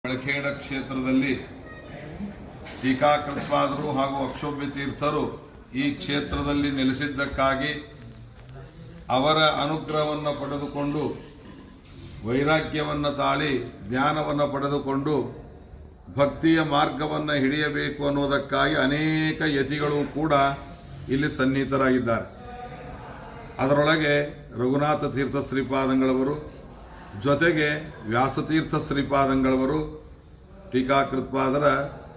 ಬೆಳಖೇಡ ಕ್ಷೇತ್ರದಲ್ಲಿ ಟೀಕಾಕೃತ್ಪಾದರು ಹಾಗೂ ಅಕ್ಷೋಭ್ಯ ತೀರ್ಥರು ಈ ಕ್ಷೇತ್ರದಲ್ಲಿ ನೆಲೆಸಿದ್ದಕ್ಕಾಗಿ ಅವರ ಅನುಗ್ರಹವನ್ನು ಪಡೆದುಕೊಂಡು ವೈರಾಗ್ಯವನ್ನು ತಾಳಿ ಜ್ಞಾನವನ್ನು ಪಡೆದುಕೊಂಡು ಭಕ್ತಿಯ ಮಾರ್ಗವನ್ನು ಹಿಡಿಯಬೇಕು ಅನ್ನೋದಕ್ಕಾಗಿ ಅನೇಕ ಯತಿಗಳು ಕೂಡ ಇಲ್ಲಿ ಸನ್ನಿಹಿತರಾಗಿದ್ದಾರೆ. ಅದರೊಳಗೆ ರಘುನಾಥ ತೀರ್ಥ ಶ್ರೀಪಾದಂಗಳವರು, ಜೊತೆಗೆ ವ್ಯಾಸತೀರ್ಥ ಶ್ರೀಪಾದಂಗಳವರು ಟೀಕಾಕೃತ್ಪಾದರ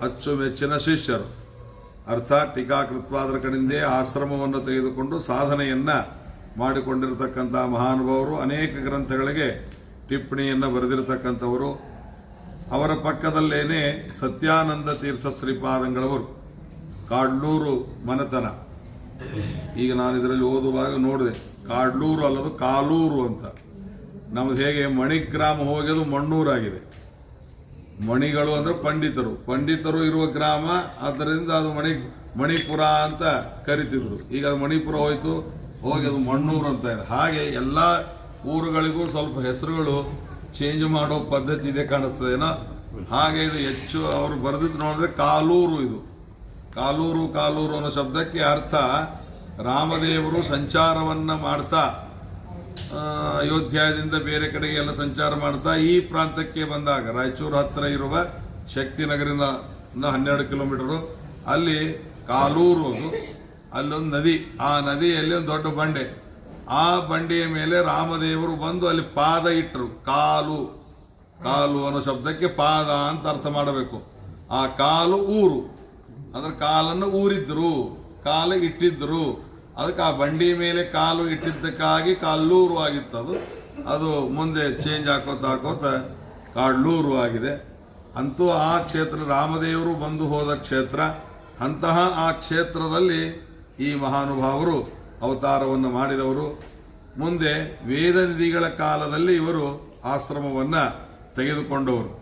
ಅಚ್ಚುಮೆಚ್ಚಿನ ಶಿಷ್ಯರು. ಅರ್ಥಾತ್ ಟೀಕಾಕೃತ್ಪಾದರ ಕಡೆಯಿಂದೇ ಆಶ್ರಮವನ್ನು ತೆಗೆದುಕೊಂಡು ಸಾಧನೆಯನ್ನು ಮಾಡಿಕೊಂಡಿರತಕ್ಕಂಥ ಮಹಾನುಭಾವರು, ಅನೇಕ ಗ್ರಂಥಗಳಿಗೆ ಟಿಪ್ಪಣಿಯನ್ನು ಬರೆದಿರತಕ್ಕಂಥವರು. ಅವರ ಪಕ್ಕದಲ್ಲೇನೆ ಸತ್ಯಾನಂದ ತೀರ್ಥ ಶ್ರೀಪಾದಂಗಳವರು, ಕಾಡ್ಲೂರು ಮನೆತನ. ಈಗ ನಾನು ಇದರಲ್ಲಿ ಓದುವಾಗ ನೋಡಿದೆ, ಕಾಡ್ಲೂರು ಅಲ್ಲದು ಕಾಲೂರು ಅಂತ. ನಮ್ದು ಹೇಗೆ ಮಣಿಗ್ರಾಮ ಹೋಗೋದು ಮಣ್ಣೂರಾಗಿದೆ. ಮಣಿಗಳು ಅಂದ್ರೆ ಪಂಡಿತರು ಇರುವ ಗ್ರಾಮ, ಆದ್ದರಿಂದ ಅದು ಮಣಿಪುರ ಅಂತ ಕರಿತಿದ್ರು. ಈಗ ಅದು ಮಣಿಪುರ ಹೋಯ್ತು, ಹೋಗಿ ಅದು ಮಣ್ಣೂರು ಅಂತ ಇದೆ. ಹಾಗೆ ಎಲ್ಲ ಊರುಗಳಿಗೂ ಸ್ವಲ್ಪ ಹೆಸರುಗಳು ಚೇಂಜ್ ಮಾಡೋ ಪದ್ಧತಿ ಇದೆ ಕಾಣಿಸ್ತದೇನೋ. ಹಾಗೆ ಇದು ಹೆಚ್ಚು ಅವರು ಬರೆದಿದ್ದು ನೋಡಿದ್ರೆ ಕಾಲೂರು. ಇದು ಕಾಲೂರು ಅನ್ನೋ ಶಬ್ದಕ್ಕೆ ಅರ್ಥ ರಾಮದೇವರು ಸಂಚಾರವನ್ನ ಮಾಡ್ತಾ ಅಯೋಧ್ಯಾದಿಂದ ಬೇರೆ ಕಡೆಗೆ ಎಲ್ಲ ಸಂಚಾರ ಮಾಡ್ತಾ ಈ ಪ್ರಾಂತಕ್ಕೆ ಬಂದಾಗ, ರಾಯಚೂರು ಹತ್ತಿರ ಇರುವ ಶಕ್ತಿನಗರಿನ 12 ಕಿಲೋಮೀಟರು ಅಲ್ಲಿ ಕಾಲೂರು, ಅದು ಅಲ್ಲೊಂದು ನದಿ. ಆ ನದಿಯಲ್ಲಿ ಒಂದು ದೊಡ್ಡ ಬಂಡೆ. ಆ ಬಂಡೆಯ ಮೇಲೆ ರಾಮದೇವರು ಬಂದು ಅಲ್ಲಿ ಪಾದ ಇಟ್ಟರು. ಕಾಲು ಅನ್ನೋ ಶಬ್ದಕ್ಕೆ ಪಾದ ಅಂತ ಅರ್ಥ ಮಾಡಬೇಕು. ಆ ಕಾಲು ಊರು, ಅಂದ್ರೆ ಕಾಲನ್ನು ಊರಿದ್ರು, ಕಾಲು ಇಟ್ಟಿದ್ರು. ಅದಕ್ಕೆ ಆ ಬಂಡಿ ಮೇಲೆ ಕಾಲು ಇಟ್ಟಿದ್ದಕ್ಕಾಗಿ ಕಾಲೂರು ಆಗಿತ್ತು. ಅದು ಮುಂದೆ ಚೇಂಜ್ ಹಾಕೋತ ಕಾಡ್ಲೂರು ಆಗಿದೆ. ಅಂತೂ ಆ ಕ್ಷೇತ್ರ ರಾಮದೇವರು ಬಂದು ಹೋದ ಕ್ಷೇತ್ರ. ಅಂತಹ ಆ ಕ್ಷೇತ್ರದಲ್ಲಿ ಈ ಮಹಾನುಭಾವರು ಅವತಾರವನ್ನು ಮಾಡಿದವರು. ಮುಂದೆ ವೇದ ನಿಧಿಗಳ ಕಾಲದಲ್ಲಿ ಇವರು ಆಶ್ರಮವನ್ನು ತೆಗೆದುಕೊಂಡವರು.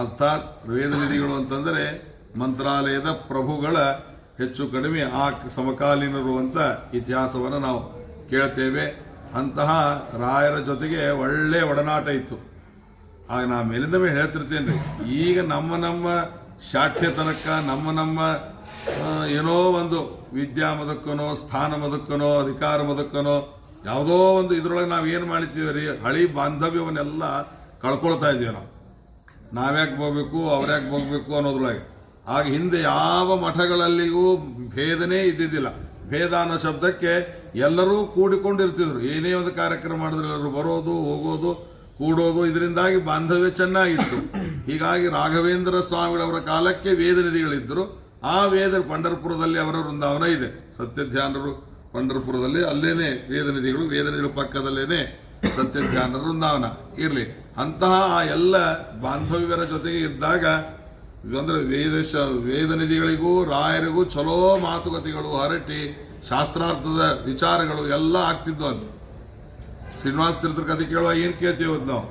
ಅರ್ಥಾತ್ ವೇದ ನಿಧಿಗಳು ಅಂತಂದರೆ ಮಂತ್ರಾಲಯದ ಪ್ರಭುಗಳ ಹೆಚ್ಚು ಕಡಿಮೆ ಆ ಸಮಕಾಲೀನರು ಅಂತ ಇತಿಹಾಸವನ್ನು ನಾವು ಕೇಳ್ತೇವೆ. ಅಂತಹ ರಾಯರ ಜೊತೆಗೆ ಒಳ್ಳೆ ಒಡನಾಟ ಇತ್ತು. ಆಗ ನಾ ಮೇಲಿಂದ ಮೇಲೆ ಹೇಳ್ತಿರ್ತೇನೆ. ಈಗ ನಮ್ಮ ಶಾಠ್ಯ ತನಕ ನಮ್ಮ ಏನೋ ಒಂದು ವಿದ್ಯಾ ಮದಕ್ಕನೋ, ಸ್ಥಾನ ಮದಕ್ಕನೋ, ಅಧಿಕಾರ ಮದಕ್ಕನೋ, ಯಾವುದೋ ಒಂದು ಇದ್ರೊಳಗೆ ನಾವು ಏನು ಮಾಡ್ತೀವಿ ರೀ, ಹಳಿ ಬಾಂಧವ್ಯವನ್ನೆಲ್ಲ ಕಳ್ಕೊಳ್ತಾ ಇದ್ದೀವಿ. ನಾವ್ಯಾಕೆ ಹೋಗ್ಬೇಕು, ಅವ್ರ್ಯಾಕೆ ಹೋಗ್ಬೇಕು ಅನ್ನೋದ್ರೊಳಗೆ. ಆಗ ಹಿಂದೆ ಯಾವ ಮಠಗಳಲ್ಲಿಗೂ ಭೇದನೇ ಇದ್ದಿದ್ದಿಲ್ಲ. ಭೇದ ಅನ್ನೋ ಶಬ್ದಕ್ಕೆ ಎಲ್ಲರೂ ಕೂಡಿಕೊಂಡಿರ್ತಿದ್ರು. ಏನೇ ಒಂದು ಕಾರ್ಯಕ್ರಮ ಮಾಡಿದ್ರೆ ಎಲ್ಲರೂ ಬರೋದು, ಹೋಗೋದು, ಕೂಡೋದು. ಇದರಿಂದಾಗಿ ಬಾಂಧವ್ಯ ಚೆನ್ನಾಗಿತ್ತು. ಹೀಗಾಗಿ ರಾಘವೇಂದ್ರ ಸ್ವಾಮಿಗಳವರ ಕಾಲಕ್ಕೆ ವೇದ ನಿಧಿಗಳಿದ್ದರು. ಆ ಪಂಢರಪುರದಲ್ಲಿ ಅವರ ವೃಂದಾವನ ಇದೆ. ಸತ್ಯಧ್ಯಾನರು ಪಂಢರಪುರದಲ್ಲಿ, ಅಲ್ಲೇನೆ ವೇದ ನಿಧಿಗಳ ಪಕ್ಕದಲ್ಲೇನೆ ಸತ್ಯಧ್ಯಾನರ ವೃಂದಾವನ ಇರಲಿ. ಅಂತಹ ಆ ಎಲ್ಲ ಬಾಂಧವ್ಯರ ಜೊತೆಗೆ ಇದ್ದಾಗ ಅಂದ್ರೆ ವೇದ ನಿಧಿಗಳಿಗೂ ರಾಯರಿಗೂ ಚಲೋ ಮಾತುಕತೆಗಳು ಹರಟಿ, ಶಾಸ್ತ್ರಾರ್ಥದ ವಿಚಾರಗಳು ಎಲ್ಲ ಆಗ್ತಿದ್ವು. ಅಂತ ಶ್ರೀನಿವಾಸ ತೀರ್ಥರ ಕಥೆ ಕೇಳುವ ಏನ್ ಕೇಳ್ತೀವಿ ನಾವು.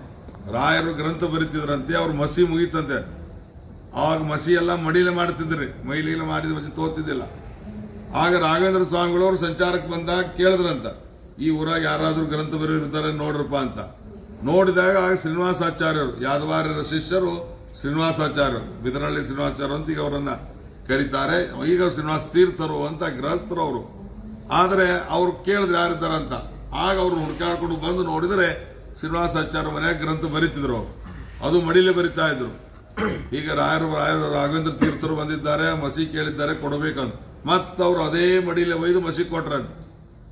ರಾಯರು ಗ್ರಂಥ ಬರೀತಿದ್ರಂತೆ, ಅವ್ರು ಮಸಿ ಮುಗೀತಂತೆ. ಆವಾಗ ಮಸಿ ಎಲ್ಲ ಮಡಿಲೆ ಮಾಡ್ತಿದ್ರಿ, ಮೈಲಿಲ್ಲ ಮಾಡಿದ ಮಸಿ ತೋತಿದ್ದಿಲ್ಲ. ಆಗ ರಾಘವೇಂದ್ರ ಸ್ವಾಮಿಗಳವರು ಸಂಚಾರಕ್ಕೆ ಬಂದಾಗ ಕೇಳಿದ್ರಂತ, ಈ ಊರಾಗ ಯಾರಾದ್ರೂ ಗ್ರಂಥ ಬರೆದಿರ್ತಾರೆ ನೋಡ್ರಪ್ಪ ಅಂತ. ನೋಡಿದಾಗ ಆಗ ಶ್ರೀನಿವಾಸಾಚಾರ್ಯರು, ಯಾದವಾರ್ಯರ ಶಿಷ್ಯರು ಶ್ರೀನಿವಾಸಾಚಾರ್ಯರು, ಬಿದರಹಳ್ಳಿ ಶ್ರೀನಿವಾಸಾಚಾರ್ಯ ಅಂತ ಈಗ ಅವರನ್ನ ಕರೀತಾರೆ. ಈಗ ಶ್ರೀನಿವಾಸ ತೀರ್ಥರು ಅಂತ ಗೃಹಸ್ಥರು ಅವರು. ಆದರೆ ಅವ್ರು ಕೇಳಿದ್ರೆ ಯಾರಿದ್ದಾರಂತ. ಆಗ ಅವರು ಹುಡುಕಾಡ್ಕೊಂಡು ಬಂದು ನೋಡಿದರೆ ಶ್ರೀನಿವಾಸಾಚಾರ್ಯ ಮನೆಯಾಗ ಗ್ರಂಥ ಬರೀತಿದ್ರು. ಅದು ಮಡಿಲೆ ಬರಿತಾ ಇದ್ರು. ಈಗ ರಾಯರು ರಾಘವೇಂದ್ರ ತೀರ್ಥರು ಬಂದಿದ್ದಾರೆ, ಮಸಿ ಕೇಳಿದ್ದಾರೆ ಕೊಡಬೇಕಂತ. ಮತ್ತವ್ರು ಅದೇ ಮಡಿಲೆ ಒಯ್ದು ಮಸಿ ಕೊಟ್ರಂತ.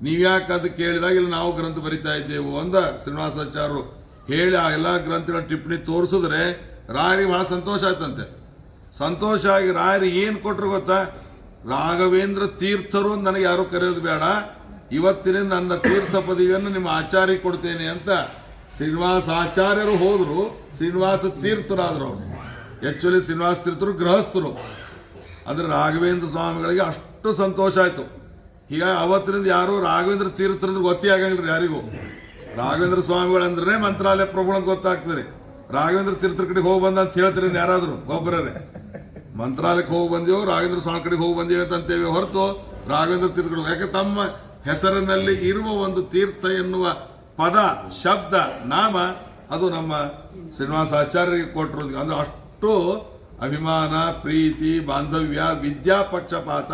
ನೀವ್ಯಾಕಂತ ಕೇಳಿದಾಗ ಇಲ್ಲಿ ನಾವು ಗ್ರಂಥ ಬರಿತಾ ಇದ್ದೇವು ಅಂದ ಶ್ರೀನಿವಾಸಾಚಾರ್ಯರು ಹೇಳಿ ಆ ಎಲ್ಲ ಗ್ರಂಥಗಳ ಟಿಪ್ಪಣಿ ತೋರಿಸಿದ್ರೆ ರಾಯರಿಗೆ ಬಹಳ ಸಂತೋಷ ಆಯ್ತಂತೆ. ಸಂತೋಷ ಆಗಿ ರಾಯರು ಏನ್ ಕೊಟ್ರು ಗೊತ್ತಾ, ರಾಘವೇಂದ್ರ ತೀರ್ಥರು ನನಗೆ ಯಾರು ಕರೆಯೋದು ಬೇಡ, ಇವತ್ತಿನ ನನ್ನ ತೀರ್ಥ ಪದವಿಯನ್ನು ನಿಮ್ಮ ಆಚಾರ್ಯ ಕೊಡ್ತೇನೆ ಅಂತ ಶ್ರೀನಿವಾಸ ಆಚಾರ್ಯರು ಹೋದ್ರು. ಶ್ರೀನಿವಾಸ ತೀರ್ಥರಾದ್ರು ಅವರು. ಆಕ್ಚುಲಿ ಶ್ರೀನಿವಾಸ ತೀರ್ಥರು ಗೃಹಸ್ಥರು. ಅಂದ್ರೆ ರಾಘವೇಂದ್ರ ಸ್ವಾಮಿಗಳಿಗೆ ಅಷ್ಟು ಸಂತೋಷ ಆಯ್ತು. ಹೀಗಾಗಿ ಅವತ್ತಿನಿಂದ ಯಾರು ರಾಘವೇಂದ್ರ ತೀರ್ಥರಂದ್ರೆ ಗೊತ್ತೇ ಆಗಂಗಿಲ್ಲ ಯಾರಿಗೂ. ರಾಘವೇಂದ್ರ ಸ್ವಾಮಿಗಳಂದ್ರೆ ಮಂತ್ರಾಲಯ ಪ್ರಭುಗಳು ಗೊತ್ತಾಗ್ತದೆ. ರಾಘವೇಂದ್ರ ತೀರ್ಥರ ಕಡೆಗೆ ಹೋಗಿ ಬಂದ ಅಂತ ಹೇಳ್ತೀರಿ ಯಾರಾದ್ರು ಒಬ್ಬರೇ. ಮಂತ್ರಾಲಯಕ್ಕೆ ಹೋಗಿ ಬಂದೇವು, ರಾಘವೇಂದ್ರ ಸ್ವಾಮಿ ಕಡೆಗೆ ಹೋಗಿ ಬಂದೇವೆ ಅಂತೇವೆ ಹೊರತು ರಾಘವೇಂದ್ರ ತೀರ್ಥಗಳು. ಯಾಕೆ ತಮ್ಮ ಹೆಸರಿನಲ್ಲಿ ಇರುವ ಒಂದು ತೀರ್ಥ ಎನ್ನುವ ಪದ, ಶಬ್ದ, ನಾಮ ಅದು ನಮ್ಮ ಶ್ರೀನಿವಾಸ ಆಚಾರ್ಯರಿಗೆ ಕೊಟ್ಟರು. ಅಂದ್ರೆ ಅಷ್ಟು ಅಭಿಮಾನ, ಪ್ರೀತಿ, ಬಾಂಧವ್ಯ, ವಿದ್ಯಾ ಪಕ್ಷಪಾತ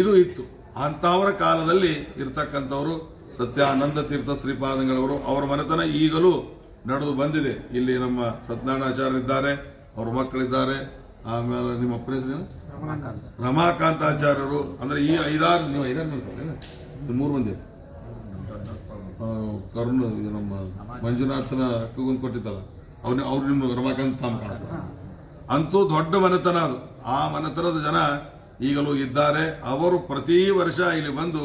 ಇದು ಇತ್ತು. ಅಂತಹವರ ಕಾಲದಲ್ಲಿ ಇರ್ತಕ್ಕಂಥವರು ಸತ್ಯಾನಂದ ತೀರ್ಥ ಶ್ರೀಪಾದಂಗಳವರು. ಅವರ ಮನೆತನ ಈಗಲೂ ನಡೆದು ಬಂದಿದೆ. ಇಲ್ಲಿ ನಮ್ಮ ಸತ್ಯನಾರಾಯಣಾಚಾರ್ಯರಿದ್ದಾರೆ, ಅವ್ರ ಮಕ್ಕಳಿದ್ದಾರೆ. ಆಮೇಲೆ ನಿಮ್ಮ ಅಪ್ಪನ ಹೆಸರು ರಮಾಕಾಂತಾಚಾರ್ಯರು. ಅಂದ್ರೆ ಈ ಐದಾರು ನೀವು ಮೂರು ಮಂದಿ ಕರುಣ್ ಇದು ನಮ್ಮ ಮಂಜುನಾಥನ ಅಕ್ಕಗೊಂದು ಕೊಟ್ಟಿದ್ದಲ್ಲ, ಅವ್ರು ನಿಮ್ಮ ರಮಾಕಾಂತ್ ತಾಮ್ ಕಾಣುತ್ತೆ. ಅಂತೂ ದೊಡ್ಡ ಮನೆತನ ಅದು. ಆ ಮನೆತನದ ಜನ ಈಗಲೂ ಇದ್ದಾರೆ. ಅವರು ಪ್ರತಿ ವರ್ಷ ಇಲ್ಲಿ ಬಂದು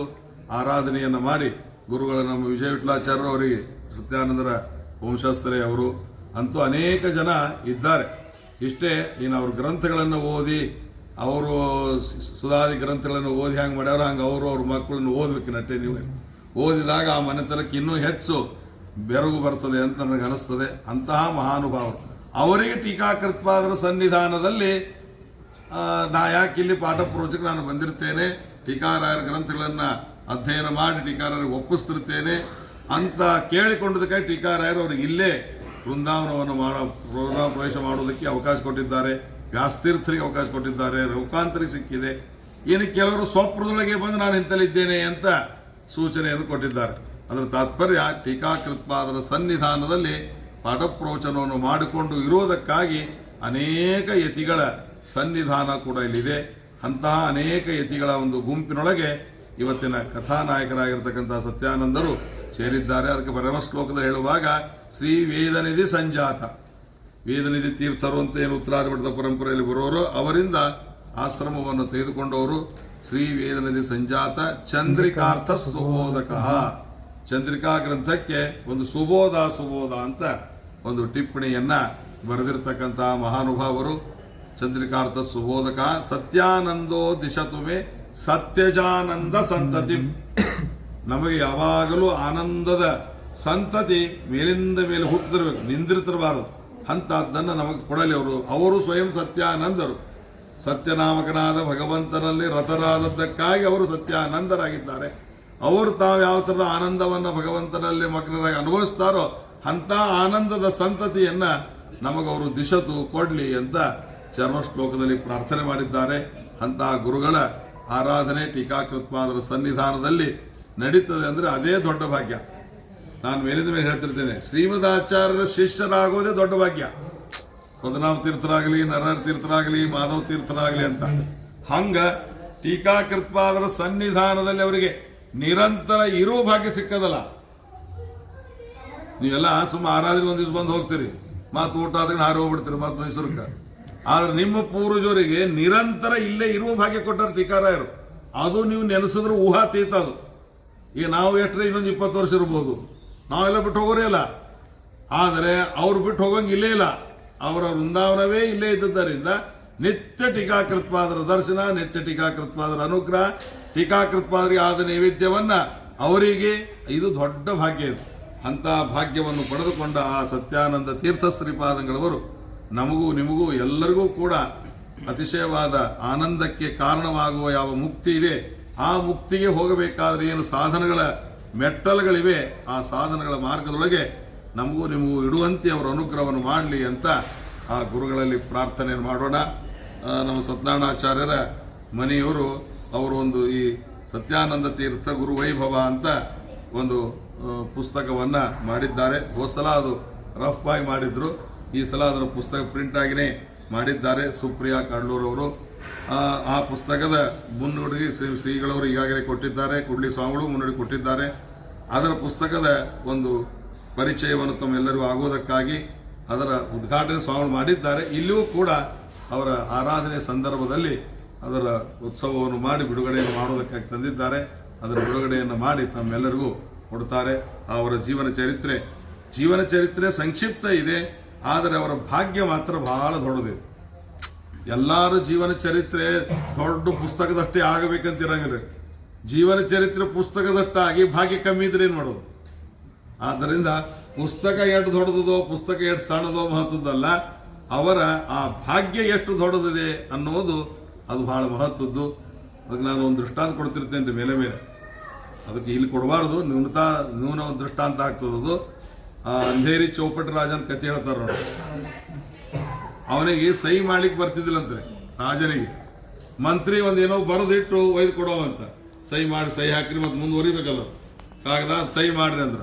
ಆರಾಧನೆಯನ್ನು ಮಾಡಿ ಗುರುಗಳ ನಮ್ಮ ವಿಜಯ ವಿಠಲಾಚಾರ್ಯರು, ಅವರಿಗೆ ಸತ್ಯಾನಂದರ ವಂಶಸ್ಥರೇ ಅವರು. ಅಂತೂ ಅನೇಕ ಜನ ಇದ್ದಾರೆ. ಇಷ್ಟೇ ಇನ್ನು ಅವ್ರ ಗ್ರಂಥಗಳನ್ನು ಓದಿ, ಅವರು ಸುಧಾದಿ ಗ್ರಂಥಗಳನ್ನು ಓದಿ ಹ್ಯಾಂಗೆ ಮಾಡ್ಯಾರ ಹಂಗೆ ಅವರು ಅವ್ರ ಮಕ್ಕಳನ್ನು ಓದ್ಬೇಕಿನಟ್ಟೆ. ನೀವು ಓದಿದಾಗ ಆ ಮನೆತನಕ್ಕೆ ಇನ್ನೂ ಹೆಚ್ಚು ಬೆರಗು ಬರ್ತದೆ ಅಂತ ನನಗೆ ಅನಿಸ್ತದೆ. ಅಂತಹ ಮಹಾನುಭಾವರು ಅವರಿಗೆ ಟೀಕಾಕೃತ್ಪಾದರ ಸನ್ನಿಧಾನದಲ್ಲಿ ನಾ ಯಾಕೆ ಇಲ್ಲಿ ಪಾಠ ಪ್ರವಚನಕ್ಕೆ ನಾನು ಬಂದಿರ್ತೇನೆ, ಟೀಕಾರಾಯರ ಗ್ರಂಥಗಳನ್ನು ಅಧ್ಯಯನ ಮಾಡಿ ಟೀಕಾರಾಯರಿಗೆ ಒಪ್ಪಿಸ್ತಿರ್ತೇನೆ ಅಂತ ಕೇಳಿಕೊಂಡದಕ್ಕಾಗಿ ಟೀಕಾರಾಯರು ಅವ್ರಿಗೆ ಇಲ್ಲೇ ವೃಂದಾವನವನ್ನು ಪ್ರವೇಶ ಮಾಡೋದಕ್ಕೆ ಅವಕಾಶ ಕೊಟ್ಟಿದ್ದಾರೆ. ವ್ಯಾಸತೀರ್ಥರಿಗೆ ಅವಕಾಶ ಕೊಟ್ಟಿದ್ದಾರೆ. ಲೋಕಾಂತರಿಗೆ ಸಿಕ್ಕಿದೆ. ಇನ್ನು ಕೆಲವರು ಸ್ವಪ್ನದೊಳಗೆ ಬಂದು ನಾನು ಇಂತಲಿದ್ದೇನೆ ಅಂತ ಸೂಚನೆಯನ್ನು ಕೊಟ್ಟಿದ್ದಾರೆ. ಅದರ ತಾತ್ಪರ್ಯ ಟೀಕಾಕೃತ್ಪಾದರ ಸನ್ನಿಧಾನದಲ್ಲಿ ಪಾಠ ಪ್ರವಚನವನ್ನು ಮಾಡಿಕೊಂಡು ಇರುವುದಕ್ಕಾಗಿ ಅನೇಕ ಯತಿಗಳ ಸನ್ನಿಧಾನ ಕೂಡ ಇಲ್ಲಿದೆ. ಅಂತಹ ಅನೇಕ ಯತಿಗಳ ಒಂದು ಗುಂಪಿನೊಳಗೆ ಇವತ್ತಿನ ಕಥಾನಾಯಕರಾಗಿರ್ತಕ್ಕಂಥ ಸತ್ಯಾನಂದರು ಸೇರಿದ್ದಾರೆ. ಅದಕ್ಕೆ ಪರಮ ಶ್ಲೋಕದಲ್ಲಿ ಹೇಳುವಾಗ ಶ್ರೀ ವೇದನಿಧಿ ಸಂಜಾತ, ವೇದನಿಧಿ ತೀರ್ಥರು ಅಂತ ಏನು ಉತ್ತರಾದಿ ಮಠದ ಪರಂಪರೆಯಲ್ಲಿ ಬರೋರು, ಅವರಿಂದ ಆಶ್ರಮವನ್ನು ತೆಗೆದುಕೊಂಡವರು ಶ್ರೀ ವೇದನಿಧಿ ಸಂಜಾತ ಚಂದ್ರಿಕಾರ್ಥ ಸುಬೋಧಕ. ಚಂದ್ರಿಕಾ ಗ್ರಂಥಕ್ಕೆ ಒಂದು ಸುಬೋಧ ಅಂತ ಒಂದು ಟಿಪ್ಪಣಿಯನ್ನ ಬರೆದಿರ್ತಕ್ಕಂತಹ ಮಹಾನುಭಾವರು. ಚಂದ್ರಿಕಾರ್ಥ ಸುಬೋಧಕ. ಸತ್ಯಾನಂದೋ ದಿಶತುಮೆ ಸತ್ಯಜಾನಂದ ಸಂತತಿ. ನಮಗೆ ಯಾವಾಗಲೂ ಆನಂದದ ಸಂತತಿ ಮೇಲಿಂದ ಮೇಲೆ ಹುಟ್ಟದಿರಬೇಕು, ನಿಂದಿರ್ತಿರಬಾರದು. ಅಂತದ್ದನ್ನು ನಮಗೆ ಕೊಡಲಿ ಅವರು ಸ್ವಯಂ ಸತ್ಯಾನಂದರು. ಸತ್ಯನಾಮಕನಾದ ಭಗವಂತನಲ್ಲಿ ರತರಾದದ್ದಕ್ಕಾಗಿ ಅವರು ಸತ್ಯಾನಂದರಾಗಿದ್ದಾರೆ. ಅವರು ತಾವು ಯಾವ ಥರದ ಆನಂದವನ್ನು ಭಗವಂತನಲ್ಲಿ ಮಗ್ನರಾಗಿ ಅನುಭವಿಸ್ತಾರೋ ಅಂತ ಆನಂದದ ಸಂತತಿಯನ್ನ ನಮಗವರು ದಿಶತು ಕೊಡ್ಲಿ ಅಂತ ಚರ್ಮ ಶ್ಲೋಕದಲ್ಲಿ ಪ್ರಾರ್ಥನೆ ಮಾಡಿದ್ದಾರೆ. ಅಂತಹ ಗುರುಗಳ ಆರಾಧನೆ ಟೀಕಾಕೃತ್ಪಾದರ ಸನ್ನಿಧಾನದಲ್ಲಿ ನಡೀತದೆ ಅಂದ್ರೆ ಅದೇ ದೊಡ್ಡ ಭಾಗ್ಯ. ನಾನು ಮೇಲಿಂದ ಮೇಲೆ ಹೇಳ್ತಿರ್ತೇನೆ, ಶ್ರೀಮದಾಚಾರ್ಯರ ಶಿಷ್ಯರಾಗೋದೇ ದೊಡ್ಡ ಭಾಗ್ಯ. ಪದ್ಮನಾಭ ತೀರ್ಥರಾಗಲಿ, ನರಹರ ತೀರ್ಥರಾಗಲಿ, ಮಾಧವ ತೀರ್ಥರಾಗಲಿ ಅಂತ. ಹಂಗ ಟೀಕಾಕೃತ್ಪಾದರ ಸನ್ನಿಧಾನದಲ್ಲಿ ಅವರಿಗೆ ನಿರಂತರ ಇರೋ ಭಾಗ್ಯ ಸಿಕ್ಕದಲ್ಲ. ನೀವೆಲ್ಲ ಸುಮ್ಮ ಆರಾಧನೆ ಒಂದ್ ದಿವಸ ಬಂದು ಹೋಗ್ತೀರಿ, ಮತ್ ಊಟ ಆದ್ರೆ ಹಾರಿ ಹೋಗ್ಬಿಡ್ತೀರಿ ಮತ್ ಮೈಸೂರ್ಕ. ಆದ್ರೆ ನಿಮ್ಮ ಪೂರ್ವಜರಿಗೆ ನಿರಂತರ ಇಲ್ಲೇ ಇರುವ ಭಾಗ್ಯ ಕೊಟ್ಟಾರ ಟೀಕಾರಾಯರು. ಅದು ನೀವು ನೆನೆಸಿದ್ರೆ ಊಹಾತೀತ. ಅದು ಈಗ ನಾವು ಎಷ್ಟರೆ ಇನ್ನೊಂದು 20 ವರ್ಷ ಇರ್ಬೋದು, ನಾವೆಲ್ಲ ಬಿಟ್ಟು ಹೋಗೋರೇ ಇಲ್ಲ. ಆದರೆ ಅವ್ರು ಬಿಟ್ಟು ಹೋಗಂಗೆ ಇಲ್ಲೇ ಇಲ್ಲ. ಅವರ ವೃಂದಾವನವೇ ಇಲ್ಲೇ ಇದ್ದದ್ದರಿಂದ ನಿತ್ಯ ಟೀಕಾಕೃತ್ಪಾದರ ದರ್ಶನ, ನಿತ್ಯ ಟೀಕಾಕೃತ್ಪಾದರ ಅನುಗ್ರಹ, ಟೀಕಾಕೃತ್ಪಾದರಿಗೆ ಆದ ನೈವೇದ್ಯವನ್ನ ಅವರಿಗೆ ಇದು ದೊಡ್ಡ ಭಾಗ್ಯ ಇದು. ಅಂತ ಭಾಗ್ಯವನ್ನು ಪಡೆದುಕೊಂಡ ಆ ಸತ್ಯಾನಂದ ತೀರ್ಥ ಶ್ರೀಪಾದಂಗಳವರು ನಮಗೂ ನಿಮಗೂ ಎಲ್ಲರಿಗೂ ಕೂಡ ಅತಿಶಯವಾದ ಆನಂದಕ್ಕೆ ಕಾರಣವಾಗುವ ಯಾವ ಮುಕ್ತಿ ಇದೆ, ಆ ಮುಕ್ತಿಗೆ ಹೋಗಬೇಕಾದ್ರೆ ಏನು ಸಾಧನಗಳ ಮೆಟ್ಟಲುಗಳಿವೆ, ಆ ಸಾಧನಗಳ ಮಾರ್ಗದೊಳಗೆ ನಮಗೂ ನಿಮಗೂ ಇಡುವಂತೆ ಅವರ ಅನುಗ್ರಹವನ್ನು ಮಾಡಲಿ ಅಂತ ಆ ಗುರುಗಳಲ್ಲಿ ಪ್ರಾರ್ಥನೆಯನ್ನು ಮಾಡೋಣ. ನಮ್ಮ ಸತ್ಯನಾರಾಯಣಾಚಾರ್ಯರ ಮನೆಯವರು ಅವರು ಒಂದು ಈ ಸತ್ಯಾನಂದ ತೀರ್ಥ ಗುರು ವೈಭವ ಅಂತ ಒಂದು ಪುಸ್ತಕವನ್ನ ಮಾಡಿದ್ದಾರೆ. ಹೋದ ಸಲ ಅದು ರಫ್ ಆಗಿ ಮಾಡಿದ್ರು, ಈ ಸಲ ಅದರ ಪುಸ್ತಕ ಪ್ರಿಂಟ್ ಆಗಿನೇ ಮಾಡಿದ್ದಾರೆ. ಸುಪ್ರಿಯಾ ಕಡ್ಲೂರವರು ಆ ಪುಸ್ತಕದ ಮುನ್ನುಡಿಗೆ ಶ್ರೀಗಳವರು ಈಗಾಗಲೇ ಕೊಟ್ಟಿದ್ದಾರೆ, ಕುಡ್ಲಿ ಸ್ವಾಮಿಗಳು ಮುನ್ನುಡಿ ಕೊಟ್ಟಿದ್ದಾರೆ. ಅದರ ಪುಸ್ತಕದ ಒಂದು ಪರಿಚಯವನ್ನು ತಮ್ಮೆಲ್ಲರಿಗೂ ಆಗೋದಕ್ಕಾಗಿ ಅದರ ಉದ್ಘಾಟನೆ ಸ್ವಾಮಿಗಳು ಮಾಡಿದ್ದಾರೆ. ಇಲ್ಲಿಯೂ ಕೂಡ ಅವರ ಆರಾಧನೆ ಸಂದರ್ಭದಲ್ಲಿ ಅದರ ಉತ್ಸವವನ್ನು ಮಾಡಿ ಬಿಡುಗಡೆಯನ್ನು ಮಾಡೋದಕ್ಕಾಗಿ ತಂದಿದ್ದಾರೆ. ಅದರ ಬಿಡುಗಡೆಯನ್ನು ಮಾಡಿ ತಮ್ಮೆಲ್ಲರಿಗೂ ಕೊಡ್ತಾರೆ. ಅವರ ಜೀವನ ಚರಿತ್ರೆ ಸಂಕ್ಷಿಪ್ತ ಇದೆ, ಆದರೆ ಅವರ ಭಾಗ್ಯ ಮಾತ್ರ ಬಹಳ ದೊಡ್ಡದಿದೆ. ಎಲ್ಲರೂ ಜೀವನ ಚರಿತ್ರೆ ದೊಡ್ಡ ಪುಸ್ತಕದಷ್ಟೇ ಆಗಬೇಕಂತಿರಂಗಿಲ್ಲ. ಜೀವನ ಚರಿತ್ರೆ ಪುಸ್ತಕದಷ್ಟಾಗಿ ಭಾಗ್ಯ ಕಮ್ಮಿ ಇದ್ರೆ ಏನು ಮಾಡೋದು? ಆದ್ದರಿಂದ ಪುಸ್ತಕ ಎಷ್ಟು ದೊಡ್ಡದೋ, ಪುಸ್ತಕ ಎಷ್ಟು ಸಣ್ಣದೋ ಮಹತ್ವದ್ದಲ್ಲ, ಅವರ ಆ ಭಾಗ್ಯ ಎಷ್ಟು ದೊಡ್ಡದಿದೆ ಅನ್ನೋದು ಅದು ಬಹಳ ಮಹತ್ವದ್ದು. ಅದಕ್ಕೆ ನಾನು ಒಂದು ದೃಷ್ಟಾಂತ ಕೊಡ್ತಿರ್ತೇನೆ ಮೇಲೆ ಮೇಲೆ, ಅದಕ್ಕೆ ಇಲ್ಲಿ ಕೊಡಬಾರ್ದು, ನ್ಯೂನ ಒಂದು ದೃಷ್ಟಾಂತ ಆಗ್ತದದು. ಅಂಧೇರಿ ಚೌಪಟ ರಾಜನ್ ಕತೆ ಹೇಳ್ತಾರೆ ನೋಡಿ. ಅವನಿಗೆ ಸಹಿ ಮಾಡ್ಲಿಕ್ಕೆ ಬರ್ತಿದ್ದಿಲ್ಲಂತೆ ರಾಜನಿಗೆ. ಮಂತ್ರಿ ಒಂದೇನೋ ಬರೆದಿಟ್ಟು ಒಯ್ದು ಕೊಡೋವಂತ, ಸಹಿ ಹಾಕ್ರಿ ಮತ್ತೆ ಮುಂದುವರಿಬೇಕಲ್ಲ ಕಾಗದ, ಸಹಿ ಮಾಡ್ರಿ ಅಂದ್ರ.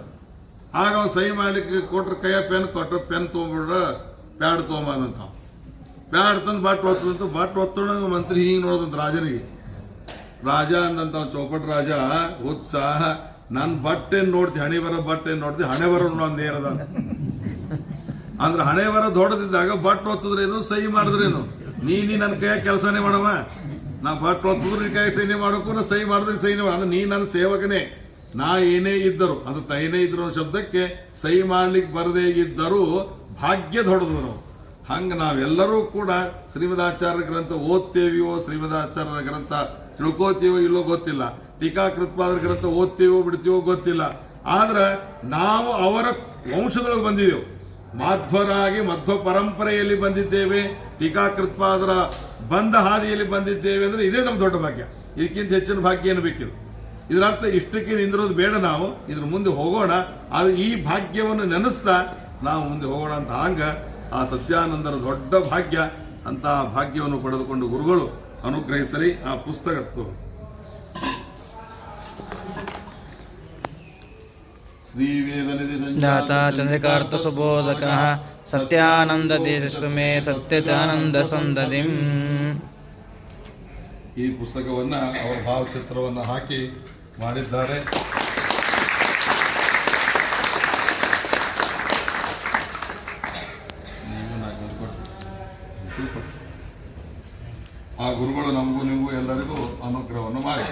ಆಗ ಅವ್ನು ಸಹಿ ಮಾಡ್ಲಿಕ್ಕೆ ಕೊಟ್ರ ಕೈಯ ಪೆನ್ ಕೊಟ್ರ, ಪೆನ್ ತೊಗೊಂಡ್ಬಿಡ್ರ ಪ್ಯಾಡ್ ತೊಗೊಂಬಂದಂತ. ಪ್ಯಾಡ್ ತಂದು ಬಟ್ ಒತ್ತದಂತ, ಬಟ್ ಒತ್ತೋಣ ಮಂತ್ರಿ ಹಿಂಗೆ ನೋಡೋದಂತ ರಾಜನಿಗೆ. ರಾಜ ಅಂದಂತ ಚೌಪಟ್ ರಾಜ ಉತ್ಸಾಹ, ನನ್ ಬಟ್ಟೆನ್ ನೋಡ್ತಿ, ಹಣೆ ಬರೋ ಬಟ್ಟೆನ್ ನೋಡ್ತಿ, ಹಣೆ ಬರೋ ನೋಡೋದು ಏನದ ಅಂದ್ರೆ ಹಣೆ ಬರೋ ದೊಡ್ಡದಿದ್ದಾಗ ಬಟ್ ಒತ್ತದ್ರೇನು ಸಹಿ ಮಾಡಿದ್ರೇನು, ನೀ ನನ್ನ ಕೈಯಾಗ ಕೆಲಸನೇ ಮಾಡವ, ನಾ ಬಟ್ ಒತ್ತಿದ್ರೆ ಕೈ ಸೈನ್ಯ ಮಾಡೋಕು, ನಾ ಸಹಿ ಮಾಡಿದ್ರೆ ಸೈನ್ಯ ಅಂದ್ರೆ ನೀ ನನ್ನ ಸೇವಕನೇ. ನಾ ಏನೇ ಇದ್ದರು ಅದು ತೈನೇ ಇದ್ರು ಶಬ್ದಕ್ಕೆ ಸಹಿ ಮಾಡ್ಲಿಕ್ಕೆ ಬರದೇ ಇದ್ದರೂ ಭಾಗ್ಯ ದೊಡ್ಡದು ನಾವು. ಹಂಗ ನಾವೆಲ್ಲರೂ ಕೂಡ ಶ್ರೀಮದಾಚಾರ್ಯ ಗ್ರಂಥ ಓದ್ತೇವಿಯೋ, ಶ್ರೀಮದಾಚಾರ್ಯರ ಗ್ರಂಥ ತಿಳ್ಕೋತೀವೋ ಇಲ್ಲೋ ಗೊತ್ತಿಲ್ಲ, ಟೀಕಾಕೃತ್ಪಾದರ ಗ್ರಂಥ ಓದ್ತೀವೋ ಬಿಡ್ತೀವೋ ಗೊತ್ತಿಲ್ಲ. ಆದ್ರೆ ನಾವು ಅವರ ವಂಶದೊಳಗೆ ಬಂದಿದ್ದೇವೆ, ಮಾಧ್ವರಾಗಿ ಮಧ್ವ ಪರಂಪರೆಯಲ್ಲಿ ಬಂದಿದ್ದೇವೆ, ಟೀಕಾಕೃತ್ಪಾದರ ಬಂದ ಹಾದಿಯಲ್ಲಿ ಬಂದಿದ್ದೇವೆ ಅಂದ್ರೆ ಇದೇ ನಮ್ಮ ದೊಡ್ಡ ಭಾಗ್ಯ. ಇದಕ್ಕಿಂತ ಹೆಚ್ಚಿನ ಭಾಗ್ಯ ಏನು ಬೇಕಿಲ್ಲ. ಇದರ ಅರ್ಥ ಇಷ್ಟಕ್ಕೆ ನಿಂದಿರೋದು ಬೇಡ, ನಾವು ಇದ್ರ ಮುಂದೆ ಹೋಗೋಣ. ಆದ್ರೆ ಈ ಭಾಗ್ಯವನ್ನು ನೆನೆಸ್ತಾ ನಾವು ಮುಂದೆ ಹೋಗೋಣ ಅಂತ. ಹಂಗ ಆ ಸತ್ಯಾನಂದರ ದೊಡ್ಡ ಭಾಗ್ಯ ಅಂತ ಭಾಗ್ಯವನ್ನು ಪಡೆದುಕೊಂಡು ಗುರುಗಳು ಅನುಗ್ರಹಿಸಲಿ. ಆ ಪುಸ್ತಕ ದಾತಾ ಚಂದ್ರಿಕಾರ್ಥ ಸುಬೋಧಕ ಸತ್ಯಾನಂದ ದೇಶಮೇ ಸತ್ಯಚಾನಂದ ಸಂದದಿಂ. ಈ ಪುಸ್ತಕವನ್ನ ಅವರ ಭಾವಚಿತ್ರವನ್ನು ಹಾಕಿ ಮಾಡಿದ್ದಾರೆ. ಆ ಗುರುಗಳು ನಮಗೂ ನಿಮಗೂ ಎಲ್ಲರಿಗೂ ಅನುಗ್ರಹವನ್ನು ಮಾಡಿ